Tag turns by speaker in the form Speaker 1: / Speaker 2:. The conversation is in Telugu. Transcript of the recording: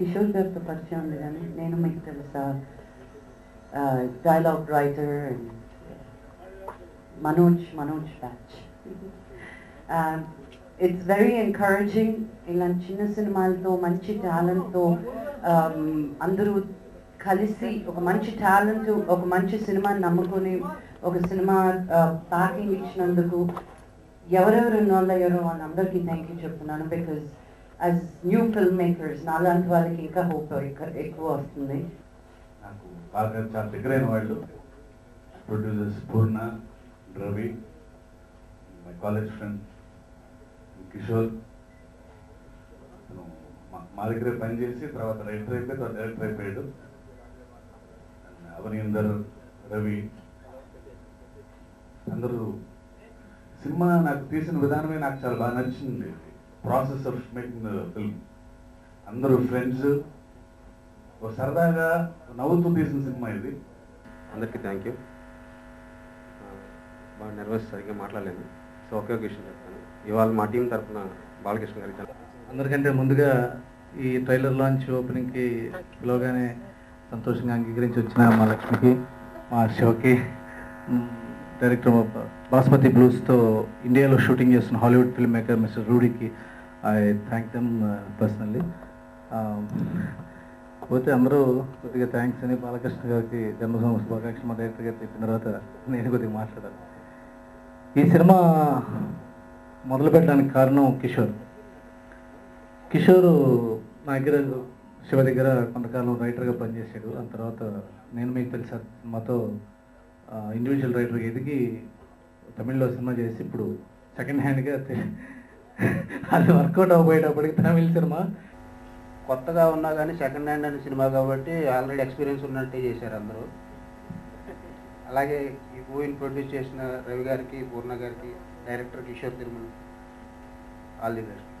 Speaker 1: కిషోర్ గారితో పరిచయం ఉంది కానీ నేను మీకు తెలుసా dialogue writer and Manoj batch. It's very encouraging. ఇలాంటి చిన్న సినిమాలతో మంచి టాలెంట్తో అందరూ కలిసి ఒక మంచి టాలెంట్, ఒక మంచి సినిమాని నమ్ముకొని ఒక సినిమా ప్యాకింగ్ ఇచ్చినందుకు ఎవరెవరు ఉన్నారో వాళ్ళందరికీ థ్యాంక్ యూ చెప్తున్నాను. Because as new film makers నాలాంటి వాళ్ళకి ఇంకా హోప్ ఎక్కువ వస్తుంది.
Speaker 2: నాకు బాగా చాలా దగ్గరైన వాళ్ళు producers Purna, Ravi, my college friend Kishore. మా దగ్గర పనిచేసి తర్వాత రైటర్ అయిపోయి తర్వాత డైరెక్టర్ అయిపోయాడు. అవనీందర్, రవి అందరూ సినిమా నాకు తీసిన విధానమే నాకు చాలా బాగా నచ్చింది. Process of making the film. అందరూ ఫ్రెండ్స్, ఒక సరదాగా నవ్వుతూ తీసిన సినిమా ఇది.
Speaker 3: అందరికీ థ్యాంక్ యూ. బాగా నర్వస్, సరిగ్గా మాట్లాడలేను. సో ఒకే ఒక విషయం చెప్తాను. ఇవాళ మా టీం తరఫున బాలకృష్ణ గారికి
Speaker 4: అందరికంటే ముందుగా ఈ ట్రైలర్ లాంచ్ ఓపెనింగ్కి పిలవగానే సంతోషంగా అంగీకరించి వచ్చిన మా లక్ష్మికి, మా శివకి, డైరెక్టర్ బాస్మతి బ్లూస్తో ఇండియాలో షూటింగ్ చేస్తున్న హాలీవుడ్ ఫిల్మ్ మేకర్ మిస్టర్ రూడీకి ఐ థ్యాంక్ దెమ్ పర్సనల్లీ. పోతే అందరూ కొద్దిగా థ్యాంక్స్ అని బాలకృష్ణ గారికి జన్మదిన శుభాకాంక్షలు మా డైరెక్టర్ గారు చెప్పిన తర్వాత నేను కొద్దిగా మాట్లాడాను. ఈ సినిమా మొదలు పెట్టడానికి కారణం కిషోర్ నా దగ్గర, శివ దగ్గర కొంతకాలం రైటర్గా పనిచేశాడు. ఆ తర్వాత నేను మీకు తెలుసా మాతో ఇండివిజువల్ రైటర్గా ఎదిగి తమిళ్లో సినిమా చేసి ఇప్పుడు సెకండ్ హ్యాండ్గా అది వర్కౌట్ అవ్వబోయేటప్పటికి తమిళ సినిమా
Speaker 5: కొత్తగా ఉన్నా కానీ సెకండ్ హ్యాండ్ అనే సినిమా కాబట్టి ఆల్రెడీ ఎక్స్పీరియన్స్ ఉన్నట్టే చేశారు అందరూ. అలాగే ఈ మూవీని ప్రొడ్యూస్ చేసిన రవి గారికి, పూర్ణ గారికి, director Kishore Tirumala, all the best.